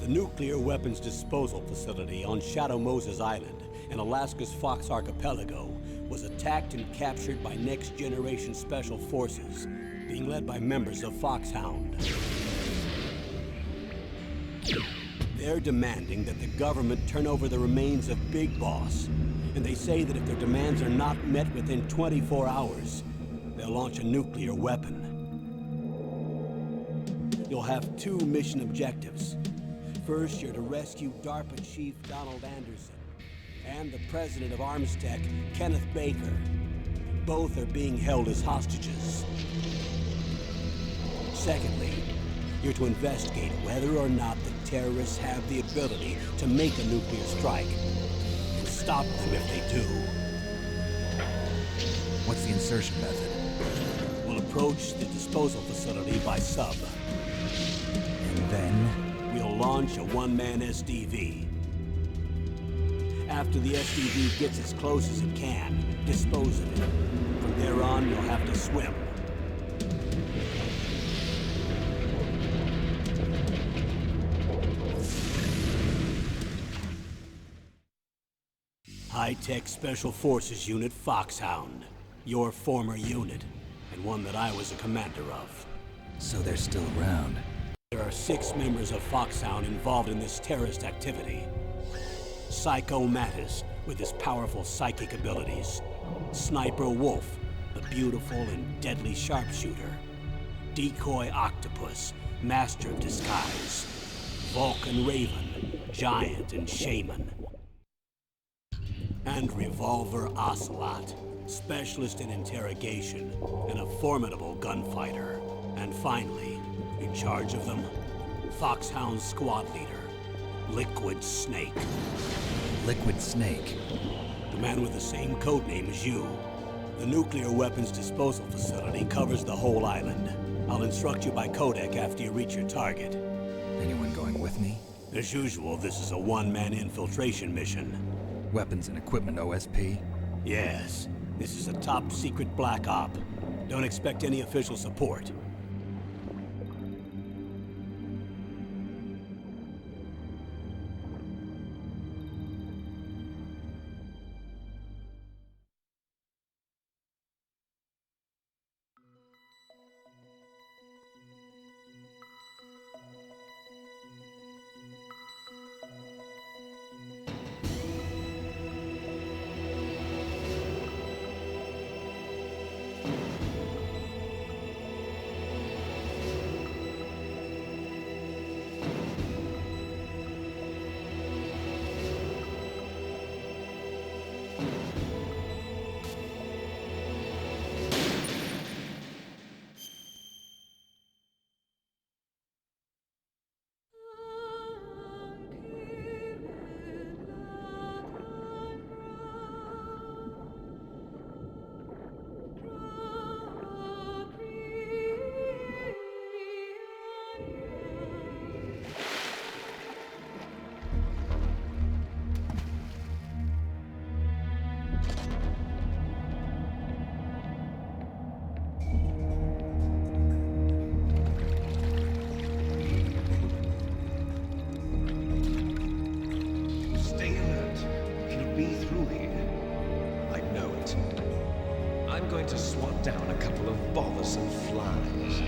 nuclear weapons disposal facility on Shadow Moses Island in Alaska's Fox Archipelago was attacked and captured by next-generation special forces, being led by members of Foxhound. They're demanding that the government turn over the remains of Big Boss, and they say that if their demands are not met within 24 hours, they'll launch a nuclear weapon. You'll have two mission objectives. First, you're to rescue DARPA Chief Donald Anderson and the president of Armstech, Kenneth Baker. Both are being held as hostages. Secondly, you're to investigate whether or not the terrorists have the ability to make a nuclear strike and stop them if they do. What's the insertion method? We'll approach the disposal facility by sub. And then? We'll launch a one-man SDV. After the SDV gets as close as it can, dispose of it. From there on, you'll have to swim. High-Tech Special Forces Unit Foxhound. Your former unit, and one that I was a commander of. So they're still around. There are 6 members of Foxhound involved in this terrorist activity. Psycho Mattis, with his powerful psychic abilities. Sniper Wolf, the beautiful and deadly sharpshooter. Decoy Octopus, master of disguise. Vulcan Raven, giant and shaman. And Revolver Ocelot, specialist in interrogation and a formidable gunfighter. And finally, in charge of them, Foxhound's squad leader, Liquid Snake. Liquid Snake? The man with the same codename as you. The nuclear weapons disposal facility covers the whole island. I'll instruct you by codec after you reach your target. Anyone going with me? As usual, this is a one-man infiltration mission. Weapons and equipment OSP? Yes. This is a top-secret black op. Don't expect any official support. Down a couple of bothersome flies.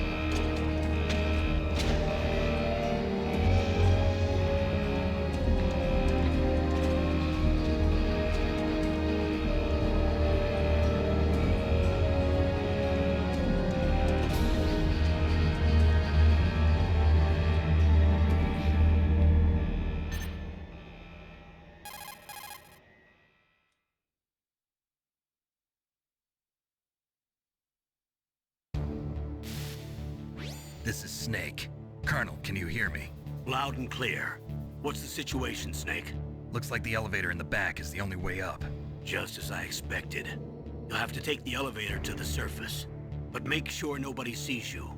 This is Snake. Colonel, can you hear me? Loud and clear. What's the situation, Snake? Looks like the elevator in the back is the only way up. Just as I expected. You'll have to take the elevator to the surface. But make sure nobody sees you.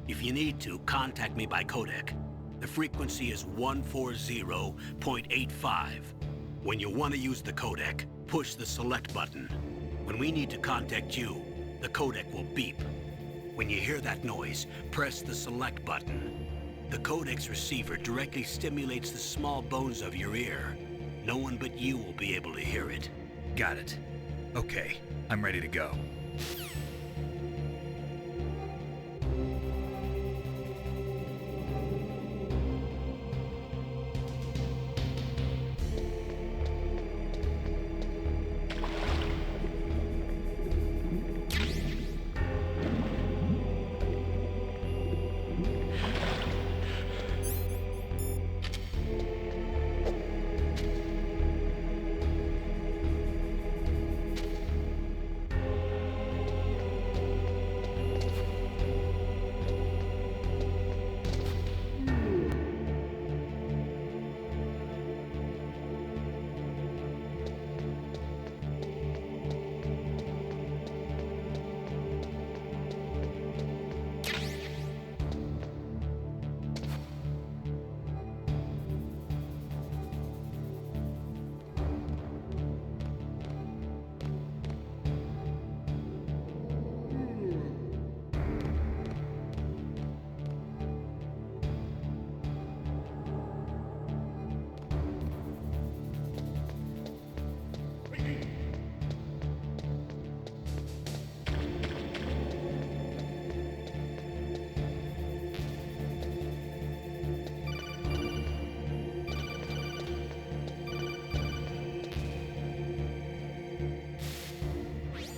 If you need to, contact me by codec. The frequency is 140.85. When you want to use the codec, push the select button. When we need to contact you, the codec will beep. When you hear that noise, press the select button. The codex receiver directly stimulates the small bones of your ear. No one but you will be able to hear it. Got it. Okay, I'm ready to go.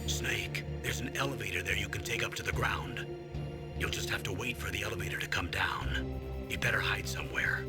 Snake, there's an elevator there you can take up to the ground. You'll just have to wait for the elevator to come down. You better hide somewhere.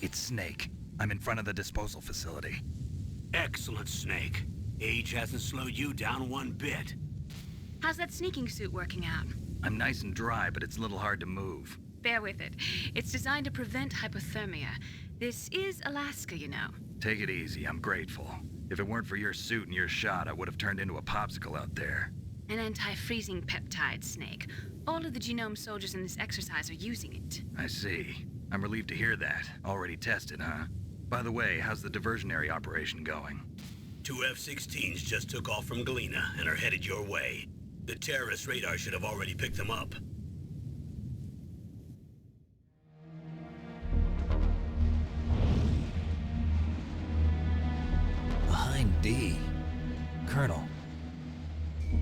It's Snake. I'm in front of the disposal facility. Excellent, Snake. Age hasn't slowed you down one bit. How's that sneaking suit working out? I'm nice and dry, but it's a little hard to move. Bear with it. It's designed to prevent hypothermia. This is Alaska, you know. Take it easy, I'm grateful. If it weren't for your suit and your shot, I would have turned into a popsicle out there. An anti-freezing peptide, Snake. All of the genome soldiers in this exercise are using it. I see. I'm relieved to hear that. Already tested, huh? By the way, how's the diversionary operation going? 2 F-16s just took off from Galena and are headed your way. The terrorist radar should have already picked them up. Behind D. Colonel,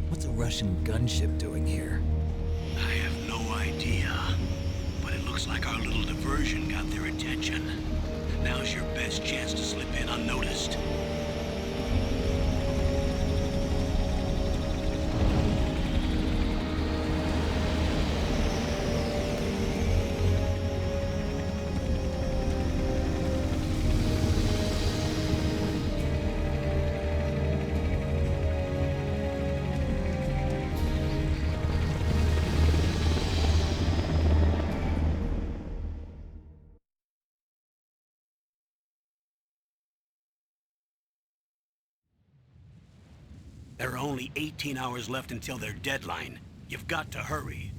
what's a Russian gunship doing here? I have no idea, but it looks like our little diversion got their attention. Now's your best chance to slip in unnoticed. There are only 18 hours left until their deadline. You've got to hurry.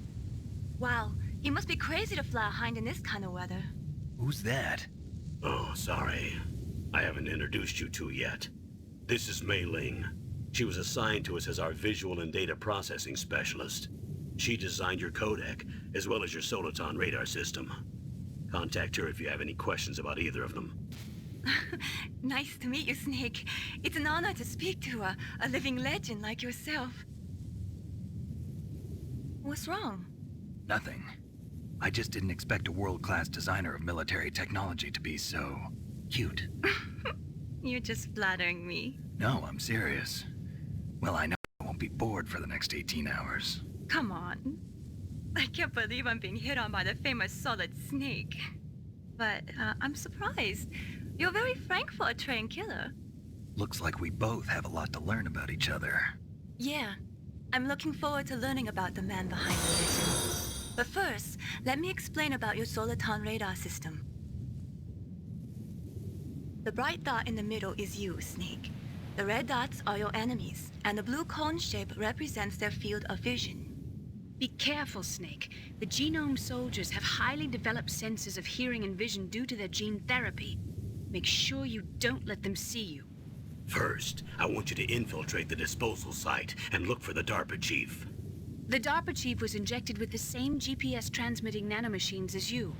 Wow, you must be crazy to fly a hind in this kind of weather. Who's that? Oh, sorry. I haven't introduced you two yet. This is Mei Ling. She was assigned to us as our visual and data processing specialist. She designed your codec, as well as your Soliton radar system. Contact her if you have any questions about either of them. Nice to meet you, Snake. It's an honor to speak to a living legend like yourself. What's wrong? Nothing. I just didn't expect a world-class designer of military technology to be so cute. You're just flattering me. No, I'm serious. Well, I know I won't be bored for the next 18 hours. Come on. I can't believe I'm being hit on by the famous Solid Snake. But I'm surprised. You're very frank for a trained killer. Looks like we both have a lot to learn about each other. Yeah, I'm looking forward to learning about the man behind the vision. But first, let me explain about your Soliton radar system. The bright dot in the middle is you, Snake. The red dots are your enemies, and the blue cone shape represents their field of vision. Be careful, Snake. The genome soldiers have highly developed senses of hearing and vision due to their gene therapy. Make sure you don't let them see you. First, I want you to infiltrate the disposal site and look for the DARPA chief. The DARPA chief was injected with the same GPS transmitting nanomachines as you.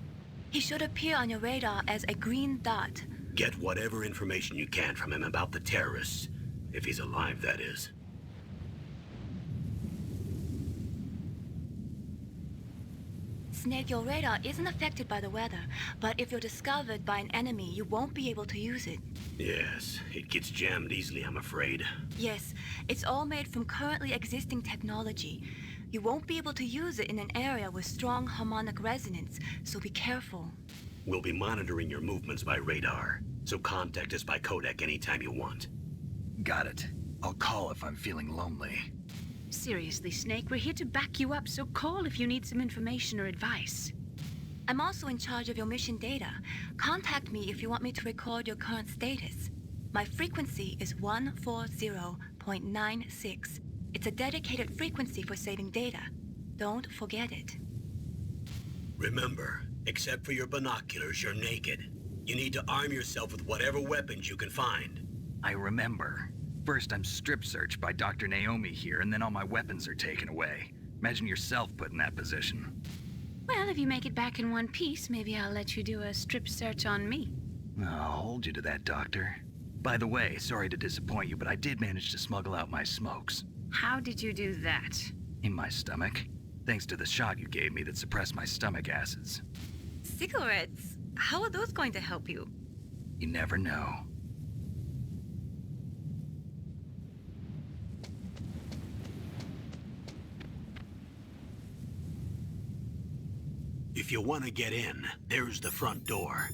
He should appear on your radar as a green dot. Get whatever information you can from him about the terrorists. If he's alive, that is. Snake, your radar isn't affected by the weather, but if you're discovered by an enemy, you won't be able to use it. Yes, it gets jammed easily, I'm afraid. Yes, it's all made from currently existing technology. You won't be able to use it in an area with strong harmonic resonance, so be careful. We'll be monitoring your movements by radar, so contact us by codec anytime you want. Got it. I'll call if I'm feeling lonely. Seriously, Snake, we're here to back you up, so call if you need some information or advice. I'm also in charge of your mission data. Contact me if you want me to record your current status. My frequency is 140.96. It's a dedicated frequency for saving data. Don't forget it. Remember, except for your binoculars, you're naked. You need to arm yourself with whatever weapons you can find. I remember. First, I'm strip searched by Dr. Naomi here, and then all my weapons are taken away. Imagine yourself put in that position. Well, if you make it back in one piece, maybe I'll let you do a strip search on me. I'll hold you to that, Doctor. By the way, sorry to disappoint you, but I did manage to smuggle out my smokes. How did you do that? In my stomach. Thanks to the shot you gave me that suppressed my stomach acids. Cigarettes? How are those going to help you? You never know. If you want to get in, there's the front door.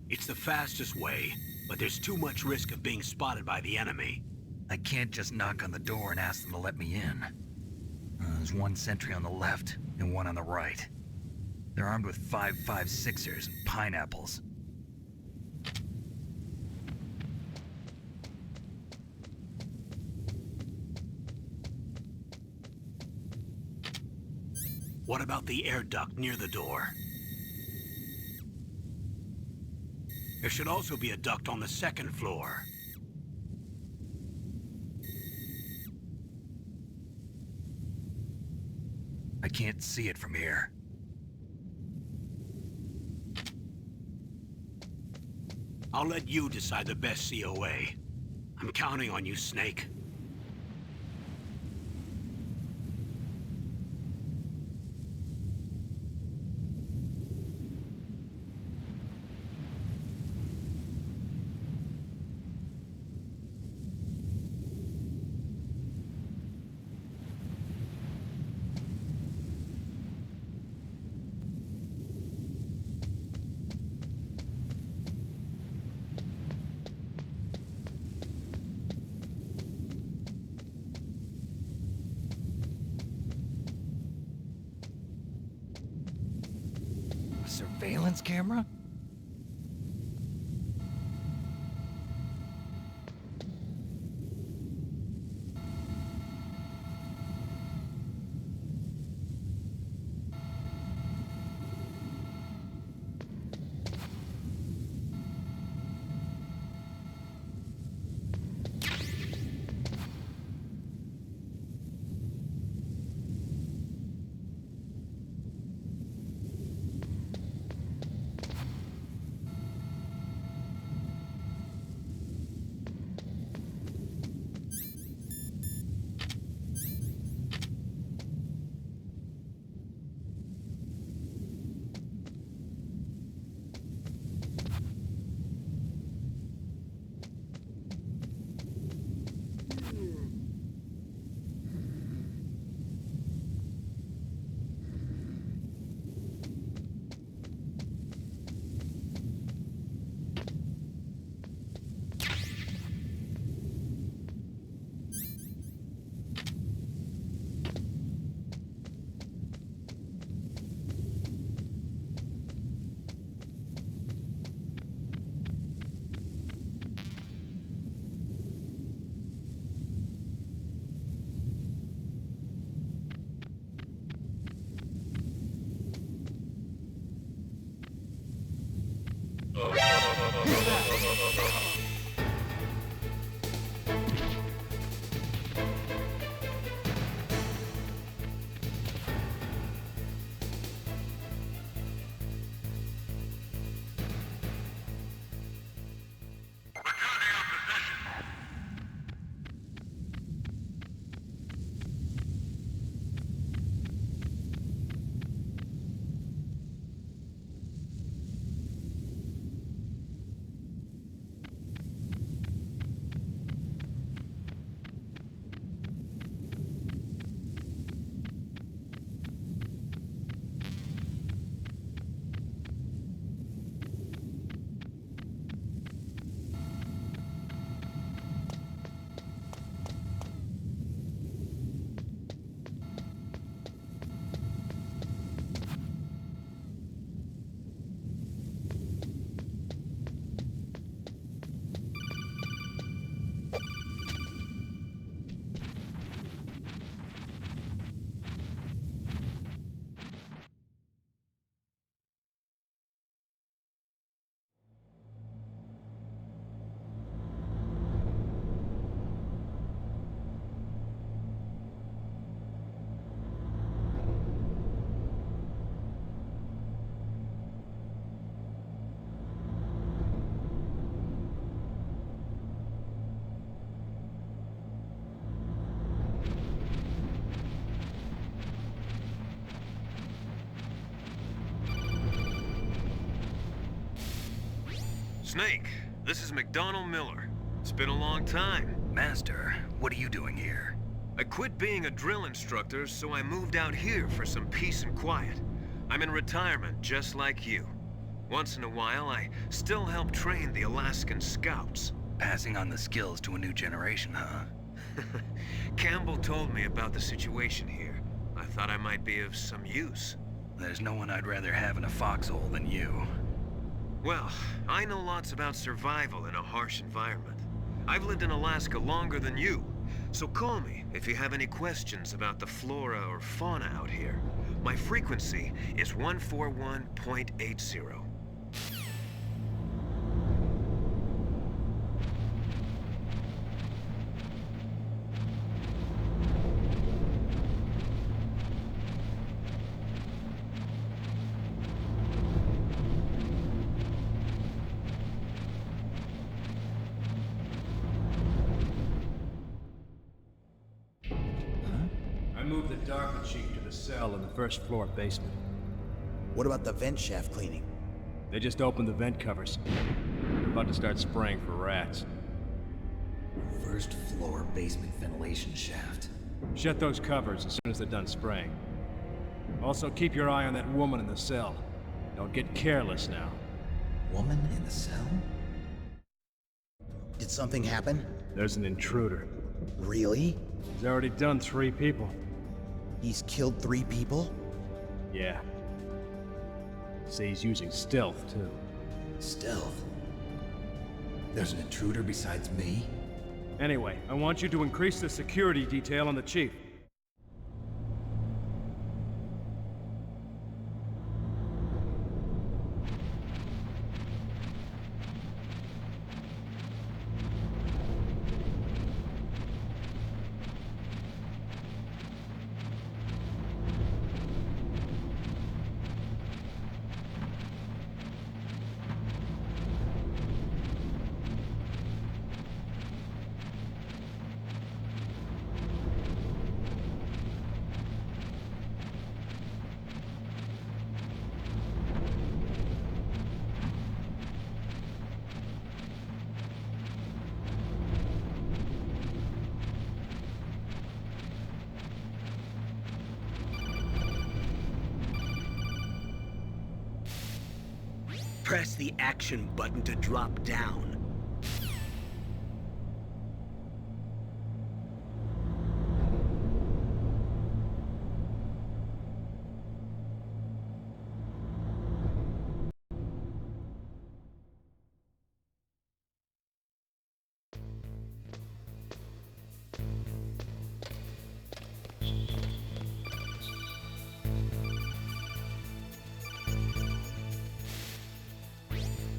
It's the fastest way, but there's too much risk of being spotted by the enemy. I can't just knock on the door and ask them to let me in. There's one sentry on the left and one on the right. They're armed with 5.56ers and pineapples. What about the air duct near the door? There should also be a duct on the second floor. I can't see it from here. I'll let you decide the best COA. I'm counting on you, Snake. Surveillance camera? Snake, this is McDonald Miller. It's been a long time. Master, what are you doing here? I quit being a drill instructor, so I moved out here for some peace and quiet. I'm in retirement, just like you. Once in a while, I still help train the Alaskan Scouts. Passing on the skills to a new generation, huh? Campbell told me about the situation here. I thought I might be of some use. There's no one I'd rather have in a foxhole than you. Well, I know lots about survival in a harsh environment. I've lived in Alaska longer than you, so call me if you have any questions about the flora or fauna out here. My frequency is 141.80. I moved the Darker Chief to the cell in the first floor basement. What about the vent shaft cleaning? They just opened the vent covers. They're about to start spraying for rats. First floor basement ventilation shaft. Shut those covers as soon as they're done spraying. Also, keep your eye on that woman in the cell. Don't get careless now. Woman in the cell? Did something happen? There's an intruder. Really? He's already done 3 people. He's killed 3 people? Yeah. Say he's using stealth, too. Stealth? There's an intruder besides me? Anyway, I want you to increase the security detail on the Chief. Press the action button to drop down.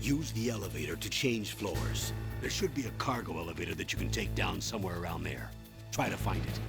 Use the elevator to change floors. There should be a cargo elevator that you can take down somewhere around there. Try to find it.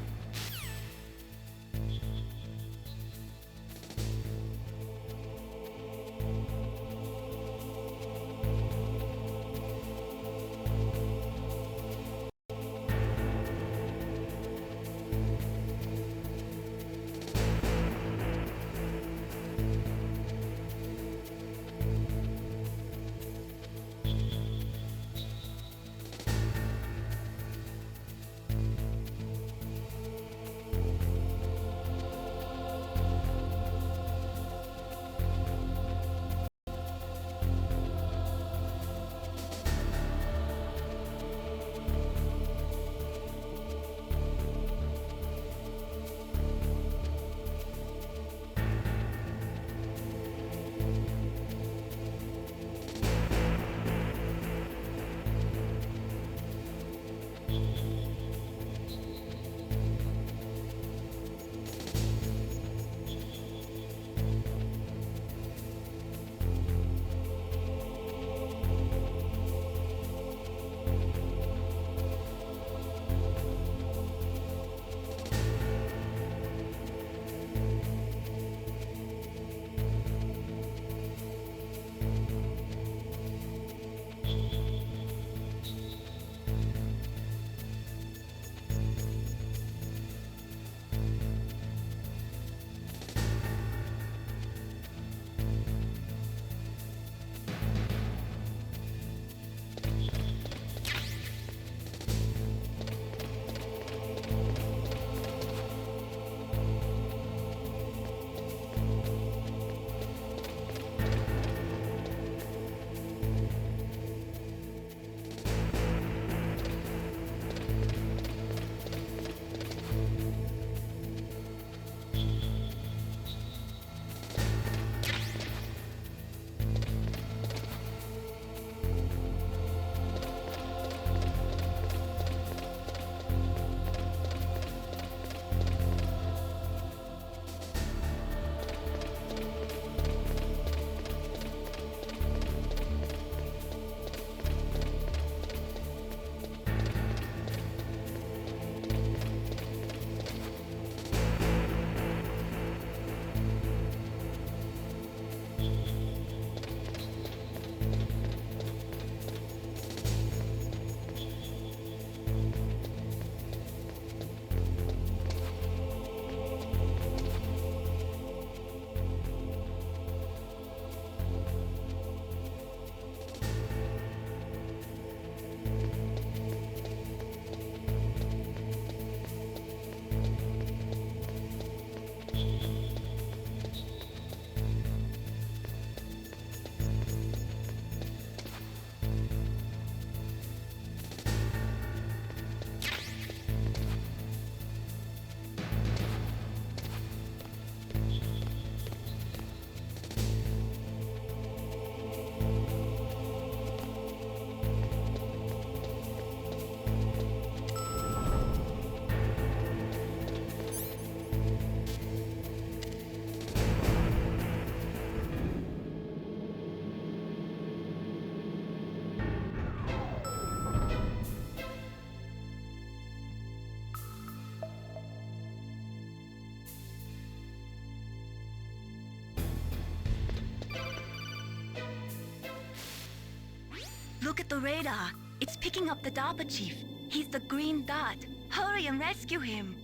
Look at the radar. It's picking up the DARPA chief. He's the green dot. Hurry and rescue him.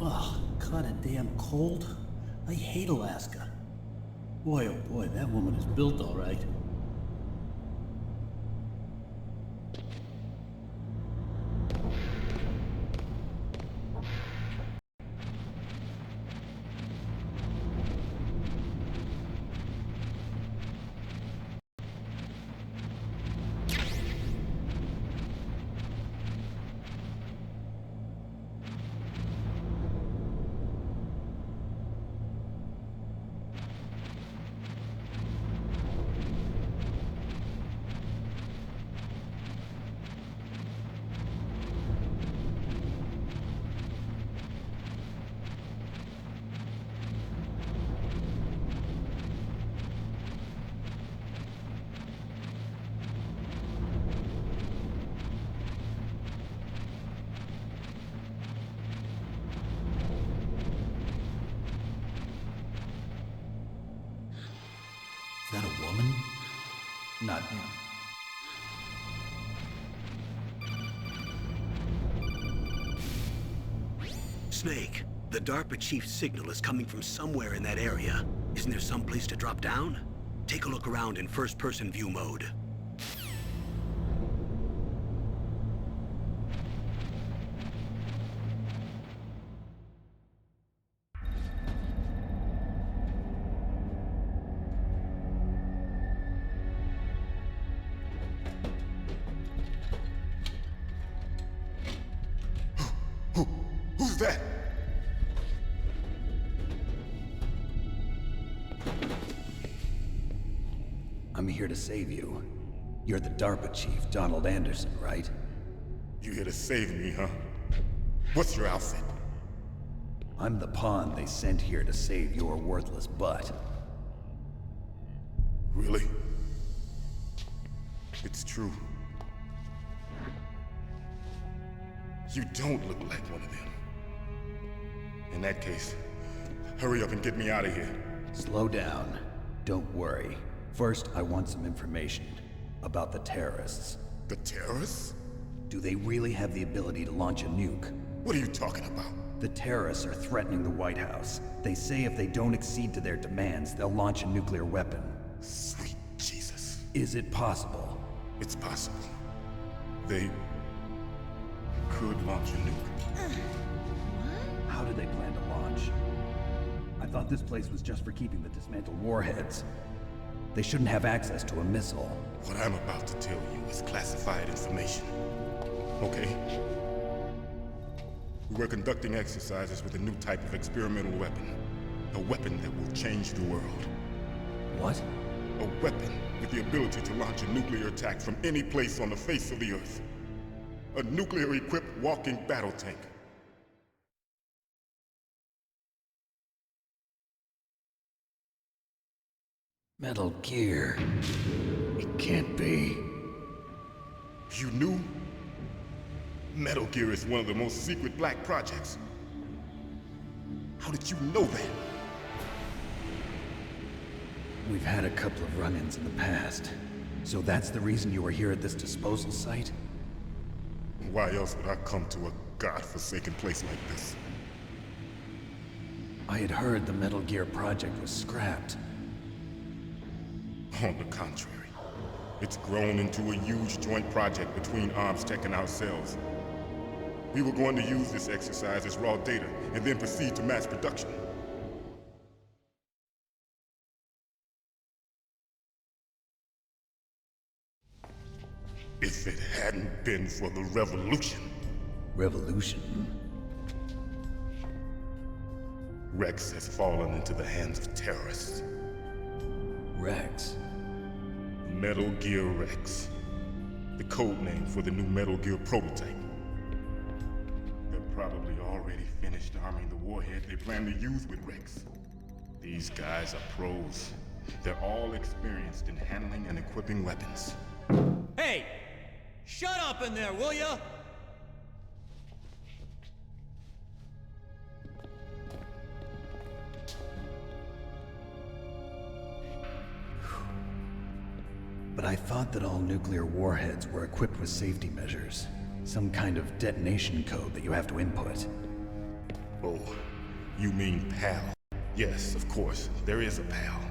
Oh, kinda damn cold. I hate Alaska. Boy, oh boy, that woman is built all right. Is that a woman? Not him. Snake, the DARPA chief's signal is coming from somewhere in that area. Isn't there some place to drop down? Take a look around in first-person view mode. Who's that? I'm here to save you. You're the DARPA chief, Donald Anderson, right? You here to save me, huh? What's your outfit? I'm the pawn they sent here to save your worthless butt. Really? It's true. You don't look like one of them. In that case, hurry up and get me out of here. Slow down. Don't worry. First, I want some information about the terrorists. The terrorists? Do they really have the ability to launch a nuke? What are you talking about? The terrorists are threatening the White House. They say if they don't accede to their demands, they'll launch a nuclear weapon. Sweet Jesus. Is it possible? It's possible. They could launch a nuke. How do they plan to launch? I thought this place was just for keeping the dismantled warheads. They shouldn't have access to a missile. What I'm about to tell you is classified information. Okay? We were conducting exercises with a new type of experimental weapon. A weapon that will change the world. What? A weapon with the ability to launch a nuclear attack from any place on the face of the Earth. A nuclear-equipped walking battle tank. Metal Gear. It can't be. You knew? Metal Gear is one of the most secret black projects. How did you know that? We've had a couple of run-ins in the past. So that's the reason you were here at this disposal site? Why else would I come to a godforsaken place like this? I had heard the Metal Gear project was scrapped. On the contrary, it's grown into a huge joint project between Arms Tech and ourselves. We were going to use this exercise as raw data and then proceed to mass production. If it hadn't been for the revolution. Revolution? Rex has fallen into the hands of terrorists. Rex? Metal Gear Rex. The code name for the new Metal Gear prototype. They're probably already finished arming the warhead they plan to use with Rex. These guys are pros. They're all experienced in handling and equipping weapons. Hey! Shut up in there, will ya? But I thought that all nuclear warheads were equipped with safety measures. Some kind of detonation code that you have to input. Oh, you mean PAL? Yes, of course, there is a PAL.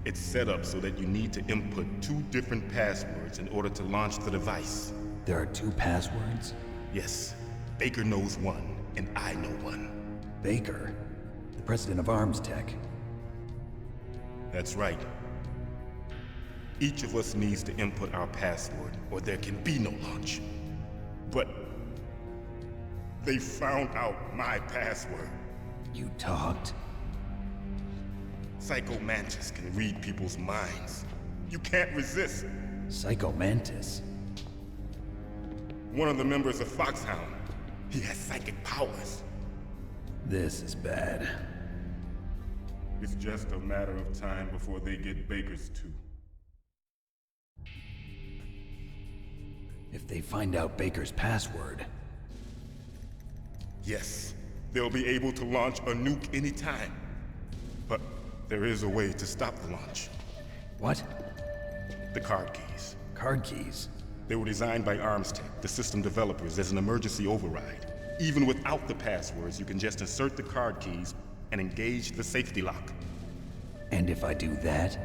It's set up so that you need to input 2 different passwords in order to launch the device. There are 2 passwords? Yes. Baker knows one, and I know one. Baker? The president of Arms Tech? That's right. Each of us needs to input our password, or there can be no launch. But they found out my password. You talked? Psycho Mantis can read people's minds. You can't resist. Psycho Mantis? One of the members of Foxhound. He has psychic powers. This is bad. It's just a matter of time before they get Baker's too. If they find out Baker's password... Yes, they'll be able to launch a nuke anytime. But there is a way to stop the launch. What? The card keys. Card keys? They were designed by Arms Tech, the system developers, as an emergency override. Even without the passwords, you can just insert the card keys and engage the safety lock. And if I do that?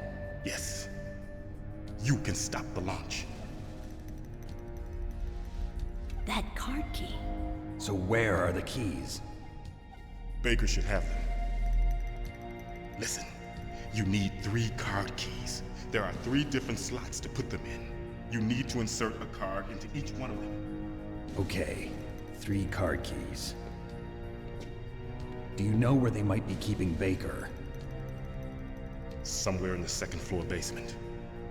Yes. You can stop the launch. That card key. So where are the keys? Baker should have them. Listen, you need 3 card keys. There are 3 different slots to put them in. You need to insert a card into each one of them. Okay, 3 card keys. Do you know where they might be keeping Baker? Somewhere in the 2nd floor basement.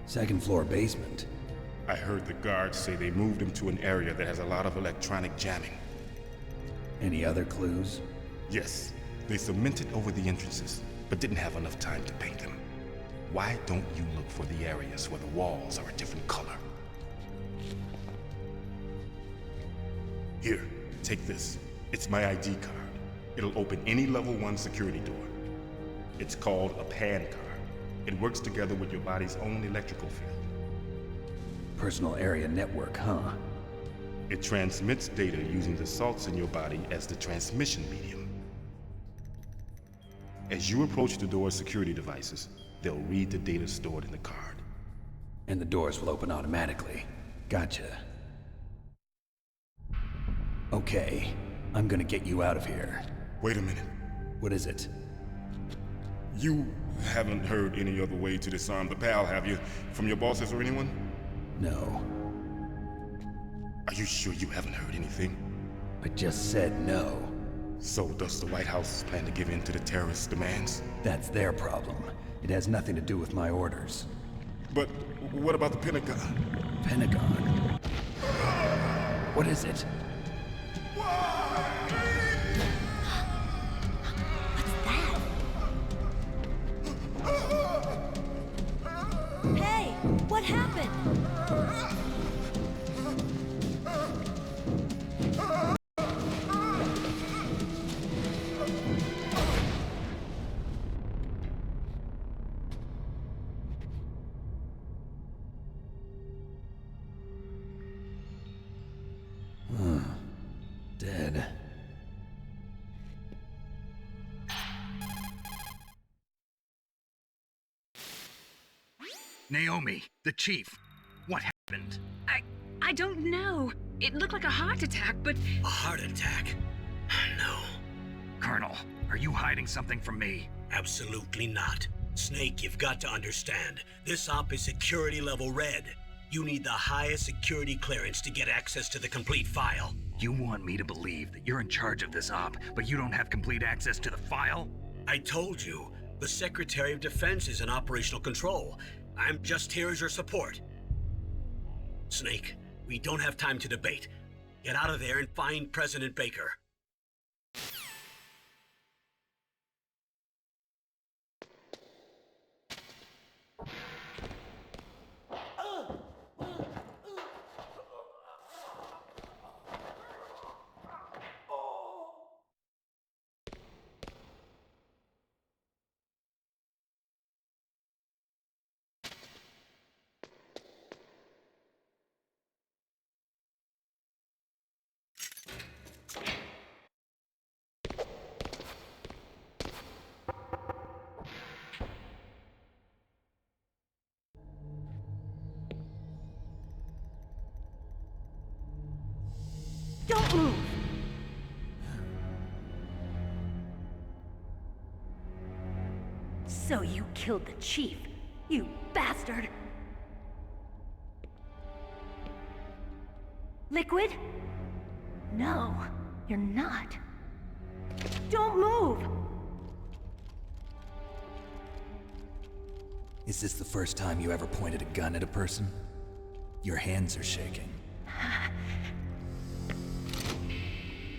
2nd floor basement? I heard the guards say they moved him to an area that has a lot of electronic jamming. Any other clues? Yes. They cemented over the entrances, but didn't have enough time to paint them. Why don't you look for the areas where the walls are a different color? Here, take this. It's my ID card. It'll open any level 1 security door. It's called a PAN card. It works together with your body's own electrical field. Personal area network, huh? It transmits data using the salts in your body as the transmission medium. As you approach the door's security devices, they'll read the data stored in the card. And the doors will open automatically. Gotcha. Okay, I'm gonna get you out of here. Wait a minute. What is it? You haven't heard any other way to disarm the PAL, have you? From your bosses or anyone? No. Are you sure you haven't heard anything? I just said no. So does the White House plan to give in to the terrorists' demands? That's their problem. It has nothing to do with my orders. But what about the Pentagon? Pentagon? What is it? Hey, what happened? Dead. Naomi, the chief. What happened? I don't know. It looked like a heart attack, but... A heart attack? No. Colonel, are you hiding something from me? Absolutely not. Snake, you've got to understand. This op is security level red. You need the highest security clearance to get access to the complete file. You want me to believe that you're in charge of this op, but you don't have complete access to the file? I told you, the Secretary of Defense is in operational control. I'm just here as your support. Snake, we don't have time to debate. Get out of there and find President Baker. Don't move! So you killed the chief, you bastard! Liquid? No, you're not. Don't move! Is this the first time you ever pointed a gun at a person? Your hands are shaking.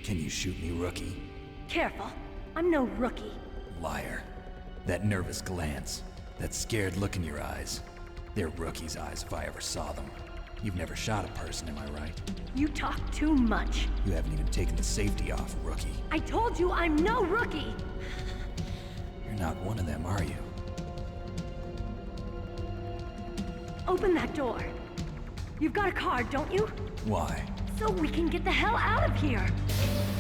Can you shoot me, rookie? Careful, I'm no rookie. Liar. That nervous glance, that scared look in your eyes. They're rookie's eyes if I ever saw them. You've never shot a person, am I right? You talk too much. You haven't even taken the safety off, rookie. I told you I'm no rookie! You're not one of them, are you? Open that door. You've got a card, don't you? Why? So we can get the hell out of here!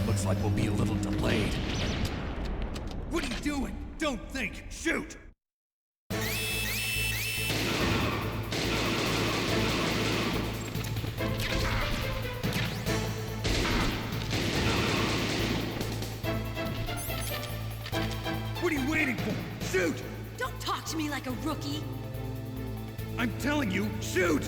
Looks like we'll be a little delayed. What are you doing? Don't think! Shoot! What are you waiting for? Shoot! Don't talk to me like a rookie! I'm telling you, shoot!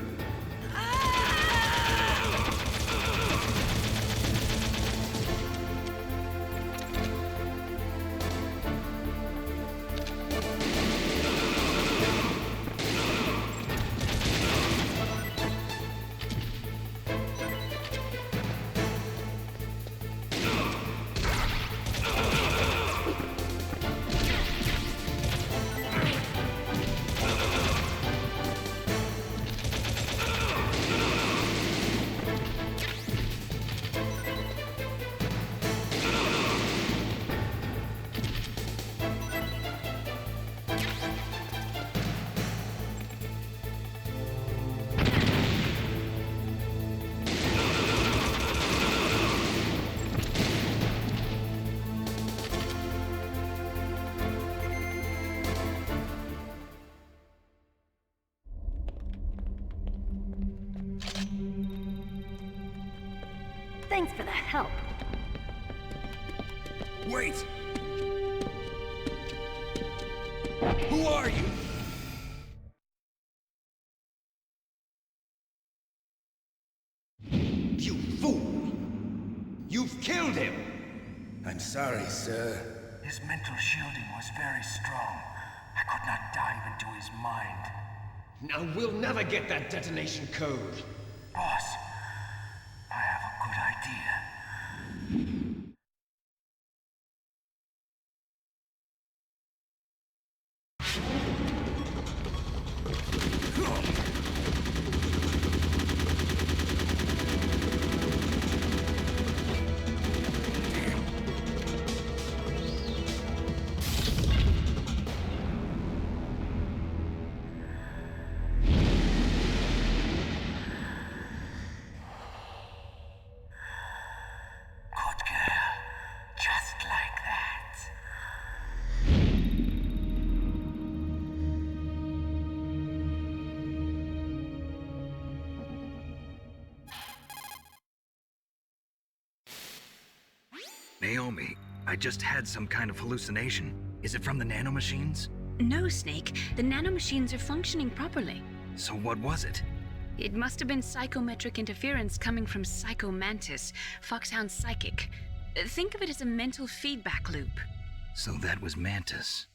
Thanks for the help. Wait! Who are you? You fool! You've killed him! I'm sorry, sir. His mental shielding was very strong. I could not dive into his mind. Now we'll never get that detonation code. Boss, I have a good idea. Naomi, I just had some kind of hallucination. Is it from the nanomachines? No, Snake. The nanomachines are functioning properly. So what was it? It must have been psychometric interference coming from Psycho Mantis, Foxhound's psychic. Think of it as a mental feedback loop. So that was Mantis.